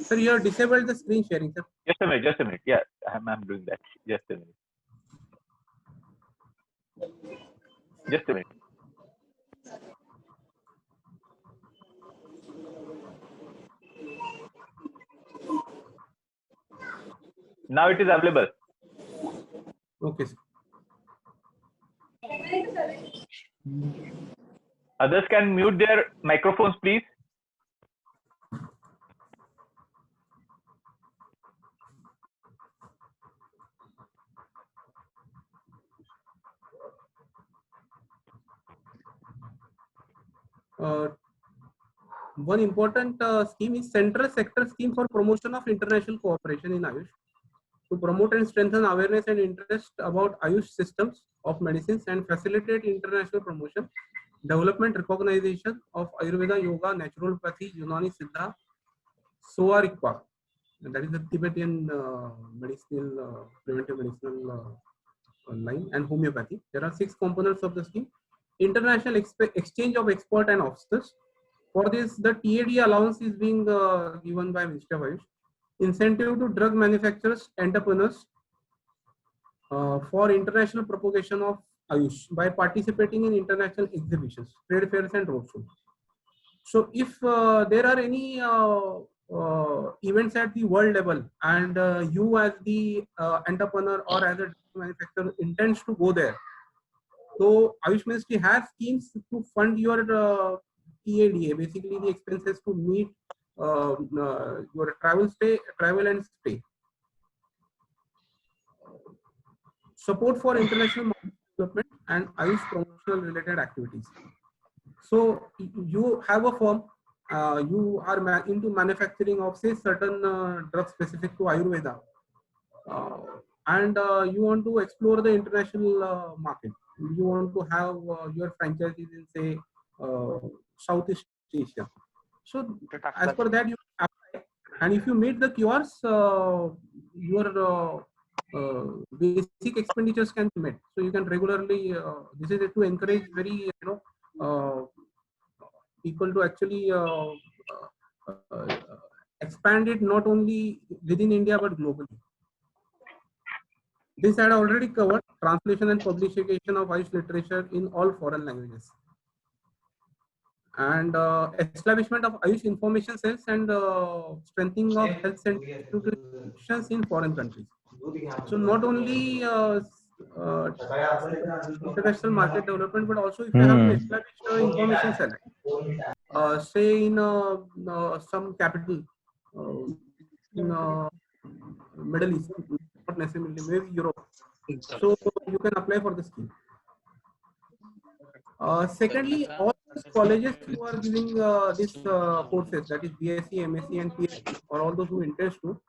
Sir, you have disabled the screen sharing, sir. Just a minute. Just a minute. Yeah, I'm doing that. Just a minute. Just a minute. Now it is available. Okay, sir. Others can mute their microphones, please. One important scheme is Central Sector Scheme for Promotion of International Cooperation in Ayush, to promote and strengthen awareness and interest about Ayush systems of medicines and facilitate international promotion, development, recognition of Ayurveda, Yoga, Naturopathy, Unani Siddha, Soa Rigpa, and that is the Tibetan medicinal, preventive medicinal line, and homeopathy. There are 6 components of the scheme. International exchange of expert and officers. For this, the TAD allowance is being given by Ministry of Ayush. Incentive to drug manufacturers, entrepreneurs for international propagation of Ayush by participating in international exhibitions, trade fairs, and roadshows. So, if there are any events at the world level, and you as the entrepreneur or as a manufacturer intends to go there, so Ayush Ministry has schemes to fund your TADA, basically the expenses to meet your travel and stay. Support for international development and Ayush promotional related activities. So you have a firm, you are into manufacturing of say certain drugs specific to Ayurveda, and you want to explore the international market. You want to have your franchises in say Southeast Asia. So as per that you apply, and if you meet the QRs, your basic expenditures can be met. So you can regularly. This is to encourage very people to actually expand it not only within India but globally. This had already covered translation and publication of Ayush literature in all foreign languages, and establishment of Ayush information cells and strengthening of health centers in foreign countries. So not only international market development, but also if you have to establish information cell, say in some capital in Middle East, not necessarily maybe Europe. So you can apply for the scheme. Secondly, all those colleges who are giving these courses, that is BSc, MSc, and PhD, or all those who interest to,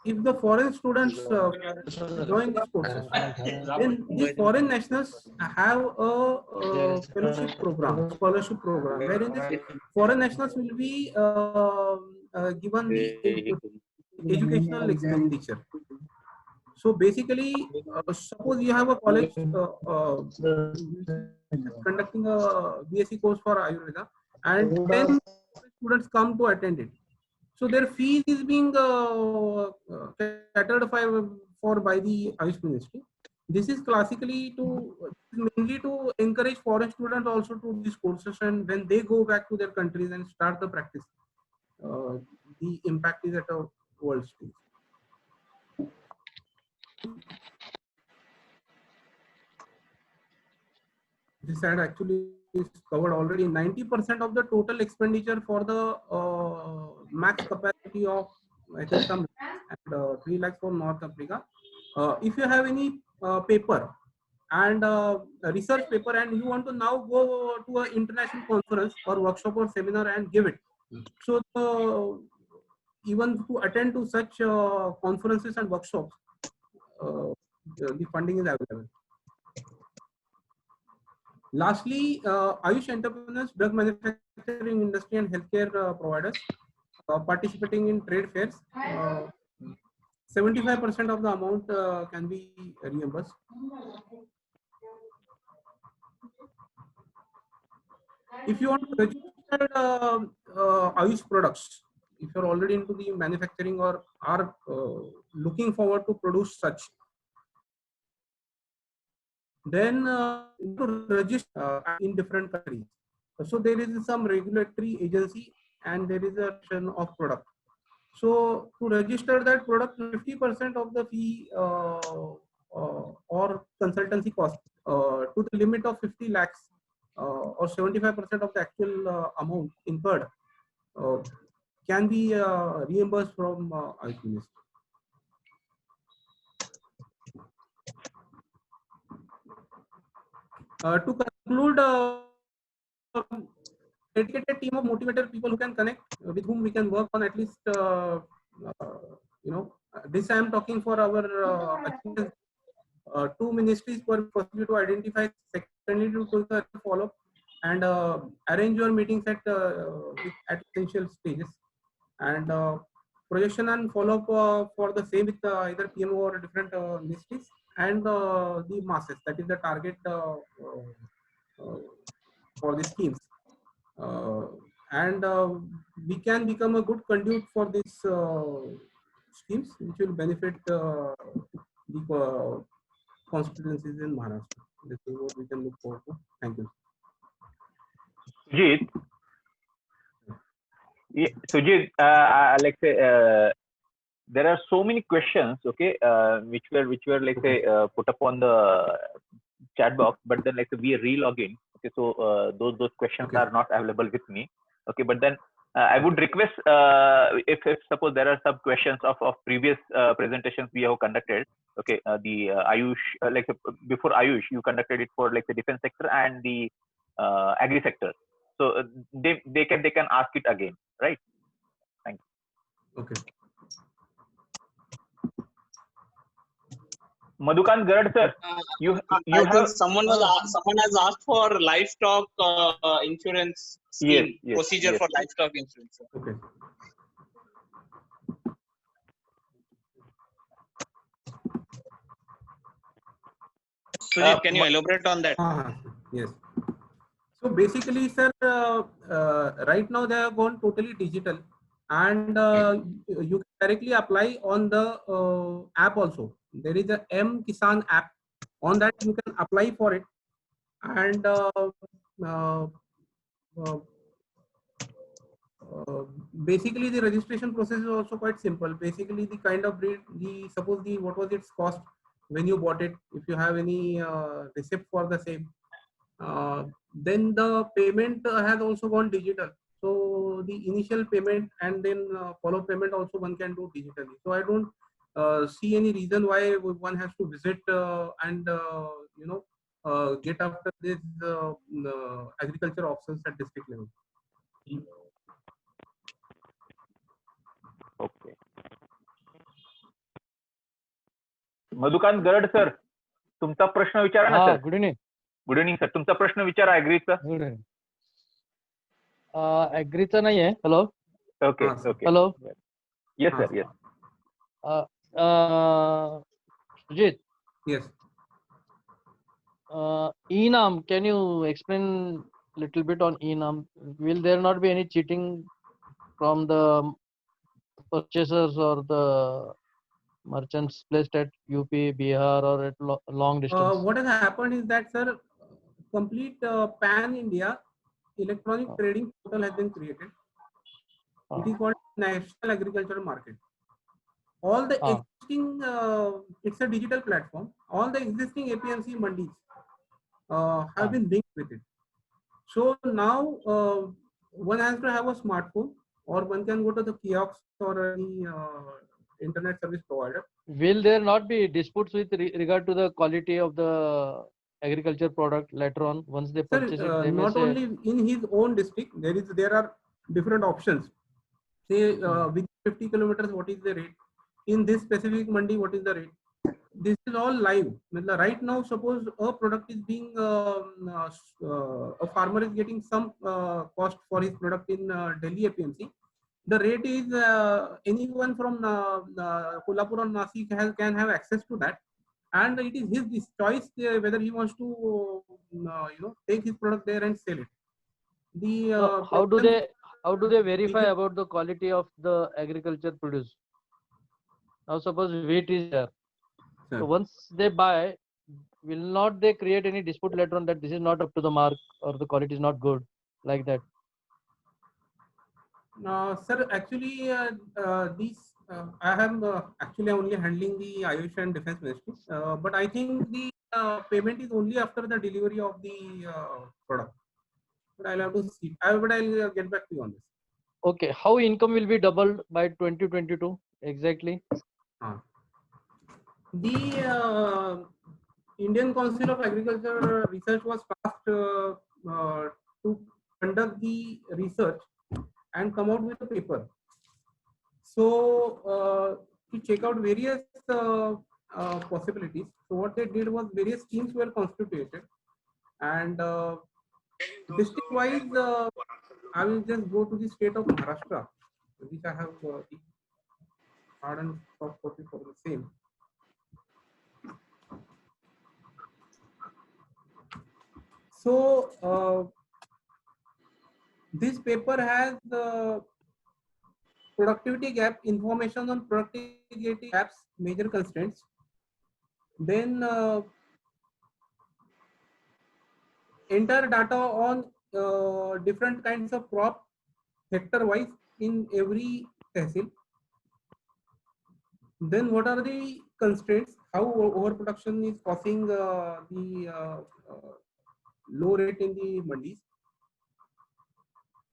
if the foreign students join these courses, then these foreign nationals have a fellowship program, scholarship program, wherein these foreign nationals will be given the educational expenditure. So basically, suppose you have a college conducting a BSc course for Ayurveda, and 10 students come to attend it. So their fees is being catered for by the Ayush Ministry. This is classically mainly to encourage foreign students also to these courses, and when they go back to their countries and start the practice, the impact is at a world stage. This had actually is covered already. 90% of the total expenditure for the max capacity of HSM and 3 lakhs for North Africa. If you have any paper and a research paper, and you want to now go to an international conference or workshop or seminar and give it, So even to attend to such conferences and workshops, the funding is available. Lastly, Ayush entrepreneurs, drug manufacturing industry and healthcare providers participating in trade fairs. 75% of the amount can be reimbursed. If you want to register Ayush products, if you're already into the manufacturing or are looking forward to produce such, then to register in different countries. So there is some regulatory agency and there is a section of product. So to register that product, 50% of the fee or consultancy cost to the limit of 50 lakhs or 75% of the actual amount incurred can be reimbursed from Ayush Ministry. To conclude, dedicated team of motivated people who can connect, with whom we can work on at least, this I am talking for our two ministries were firstly to identify, secondly to do the follow-up and arrange your meetings at essential stages, and projection and follow-up for the same with either PMO or different ministries, and the masses, that is the target for the schemes. And we can become a good conduit for these schemes, which will benefit the constituencies in Maharashtra. This is what we can look forward to. Thank you. Sujit, Sujit, like say, there are so many questions, okay, which were like say put up on the chat box, but then like we re-log in. Okay, so those questions are not available with me. Okay, but then I would request if suppose there are some questions of previous presentations we have conducted. Okay, the Ayush, like before Ayush, you conducted it for like the defense sector and the agri sector. So they can ask it again, right? Thank you. Okay. Madhukant Garad sir, I think someone has asked for livestock insurance scheme procedure for livestock insurance. Okay. Sujit, can you elaborate on that? Yes. So basically, sir, right now they have gone totally digital, and you can directly apply on the app also. There is a M Kisan app. On that you can apply for it, and basically the registration process is also quite simple. Basically, the kind of breed, suppose what was its cost when you bought it. If you have any receipt for the same. Then the payment has also gone digital. So the initial payment and then follow payment also one can do digitally. So I don't see any reason why one has to visit and get after this agriculture officers at district level. Okay. Madhukant Garad sir, तुमचा प्रश्न विचारा ना sir. Good evening. Good evening sir, तुमचा प्रश्न विचारा ऍग्रीचा. Good evening. ऍग्रीचा नाहीये. Hello. Okay okay. Hello. Yes sir, yes. Sujit. Yes. E-NAM, can you explain little bit on E-NAM? Will there not be any cheating from the purchasers or the merchants placed at UP, Bihar, or at long distance? What has happened is that, sir, complete pan-India electronic trading portal has been created. It is called National Agricultural Market. All the existing, it's a digital platform. All the existing APMC mandis have been linked with it. So now one has to have a smartphone, or one can go to the kiosks or any internet service provider. Will there not be disputes with regard to the quality of the agriculture product later on once they purchase it? They not only in his own district, there are different options. Say within 50 kilometers, what is the rate? In this specific mandi, what is the rate? This is all live. Right now, suppose a product is being, a farmer is getting some cost for his product in Delhi APMC. The rate is anyone from Kolhapur or Nasik can have access to that, and it is his choice whether he wants to take his product there and sell it. The how do they verify about the quality of the agriculture produce? Now suppose wheat is there. Sir. So once they buy, will not they create any dispute later on that this is not up to the mark or the quality is not good, like that? Sir, actually, I am actually only handling the Ayush and Defense Ministry, but I think the payment is only after the delivery of the product. But I'll have to see. But I'll get back to you on this. Okay, how income will be doubled by 2022 exactly? The Indian Council of Agriculture Research was tasked to conduct the research and come out with a paper. So to check out various possibilities. So what they did was various teams were constituted, and district-wise, I will just go to the state of Maharashtra, which I have the hard and soft copy for the same. So this paper has the productivity gap, information on productivity gaps, major constraints. Then enter data on different kinds of crop hectare wise in every tehsil. Then what are the constraints? How overproduction is causing the low rate in the mandis.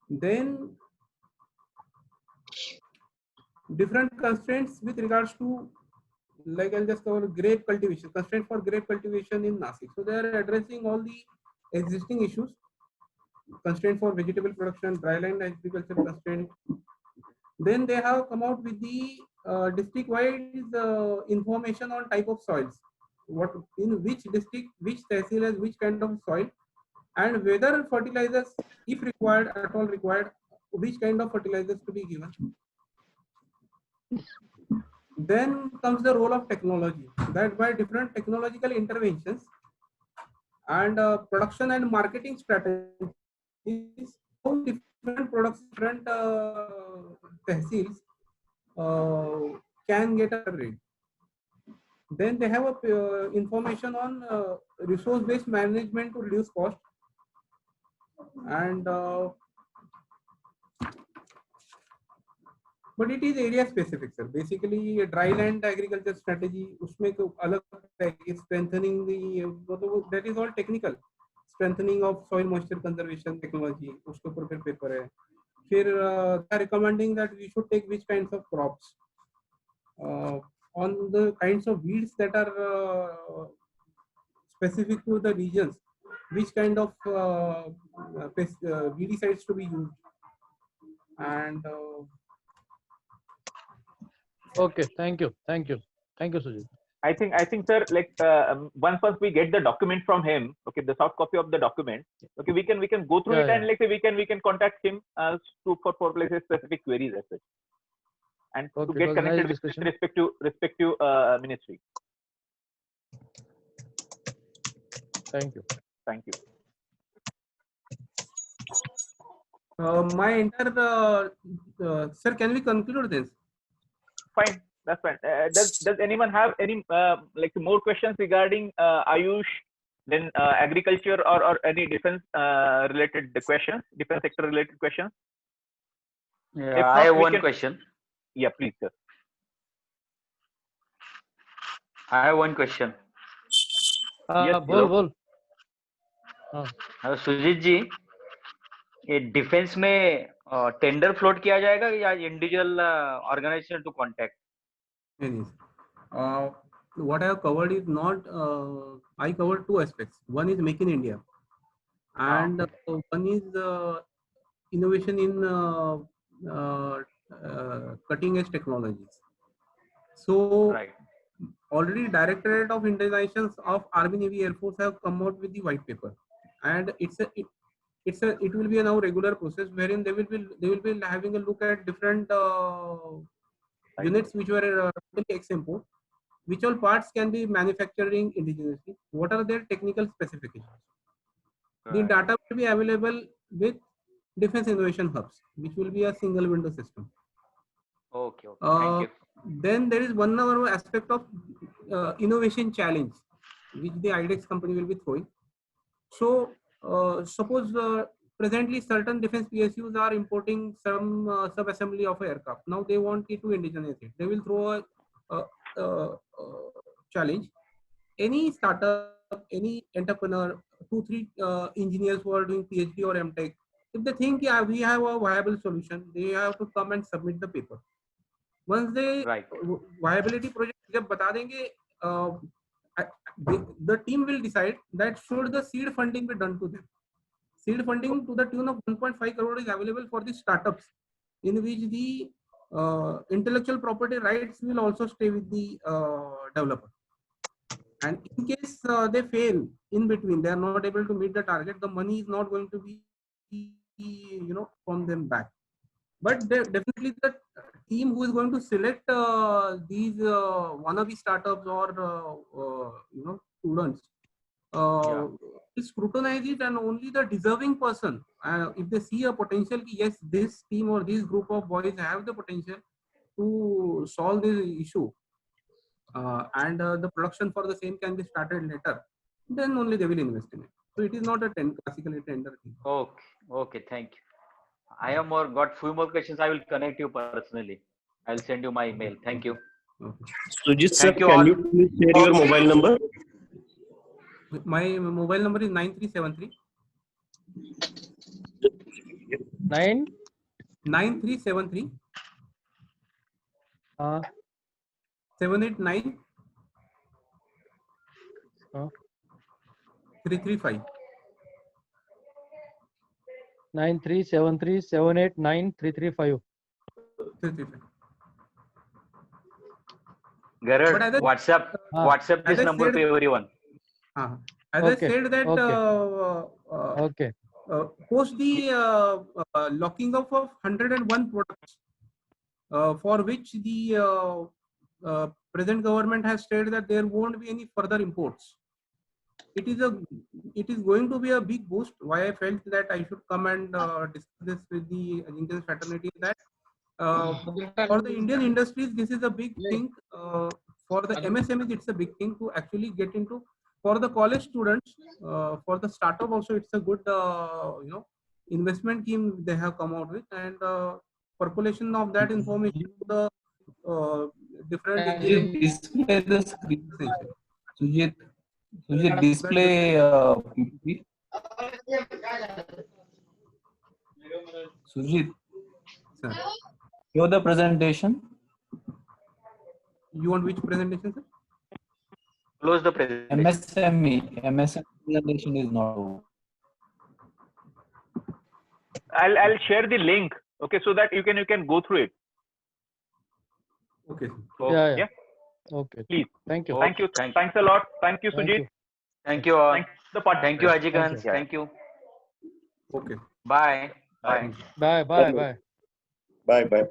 Then different constraints with regards to, like I'll just cover grape cultivation, constraint for grape cultivation in Nasik. So they are addressing all the existing issues. Constraint for vegetable production, dryland agriculture constraint. Then they have come out with the district-wide information on type of soils. What in which district, which tehsil has which kind of soil, and whether fertilizers, if required, at all required, which kind of fertilizers to be given. Then comes the role of technology, that by different technological interventions and production and marketing strategies, how different products, different tehsils can get a rate. Then they have a information on resource-based management to reduce cost, and but it is area specific, sir. Basically, a dryland agriculture strategy, उसमें तो अलग है, strengthening the, that is all technical. Strengthening of soil moisture conservation technology, उसके ऊपर फिर paper है. फिर recommending that we should take which kinds of crops, on the kinds of weeds that are specific to the regions, which kind of weedicides to be used, and okay, thank you, Sujit. I think, sir, like once we get the document from him, okay, the soft copy of the document, okay, we can go through it, and like we can contact him for like specific queries as such, and to get connected with respective ministry. Thank you. My entire sir, can we conclude this? Fine, that's fine. Does anyone have any like more questions regarding Ayush, then agriculture, or any defense related questions, defense sector related questions? Yeah, not, I have one question. Yeah, please, sir. I have one question. Yes, बोल. सुजीत जी, ये defence में tender float किया जाएगा या individual organisation to contact? What I have covered is not, I covered two aspects. One is Make in India, and one is innovation in cutting edge technologies. So Right. already Directorate of Internations of Army, Navy, Air Force have come out with the white paper, and it will be a now regular process wherein they will be having a look at different units which were totally ex-import, which all parts can be manufacturing indigenously, what are their technical specifications. The Right. data will be available with Defense Innovation Hubs, which will be a single window system. Okay. Okay. Thank you. Then there is one other aspect of innovation challenge, which the IDEX company will be throwing. So suppose presently certain defense PSUs are importing some sub-assembly of an aircraft. Now they want it to indigenize it. They will throw a challenge. Any startup, any entrepreneur, 2-3 engineers who are doing PhD or MTech, if they think, yeah, we have a viable solution, they have to come and submit the paper. Once they Right. viability project जब बता देंगे, the team will decide that should the seed funding be done to them. Seed funding to the tune of 1.5 crore is available for the startups, in which the intellectual property rights will also stay with the developer. And in case they fail in between, they are not able to meet the target, the money is not going to be, from them back. But definitely the team who is going to select these wannabe startups or students Yeah. will scrutinize it, and only the deserving person, if they see a potential, yes, this team or this group of boys have the potential to solve this issue, and the production for the same can be started later, then only they will invest in it. So it is not a classically tender thing. Okay. Okay. Thank you. I have got few more questions. I will connect you personally. I'll send you my email. Thank you. Okay. Sujit sir, Thank you can all. you please share your mobile number? My mobile number is 9373 9 9373 789 335. 9373789335. 335. Garad, But as I- WhatsApp as this I number said- to everyone. As Okay, I said that okay. Okay. post the locking off of 101 products, for which the present government has stated that there won't be any further imports. It is going to be a big boost. Why I felt that I should come and discuss this with the Indian fraternity, that for the Indian industries, this is a big thing. For the MSMEs, it's a big thing to actually get into. For the college students, for the startup also, it's a good investment scheme they have come out with, and percolation of that information to the different engineering. Display the screen. Sujit, display PPT. Sujit, Sir, show the presentation. you want which presentation, sir? Close the presentation. MSME presentation is not over. I'll share the link, okay, so that you can go through it. Okay. Yeah. Okay. Please. Thank you. Thank you. Thank you. Thanks a lot. Thank you, Thank Sujit. you. Thank you all. Thanks the part. Thank you, Ajikans. Thank Thank you. Okay. Bye. Bye. Bye. Bye. Bye. Bye bye.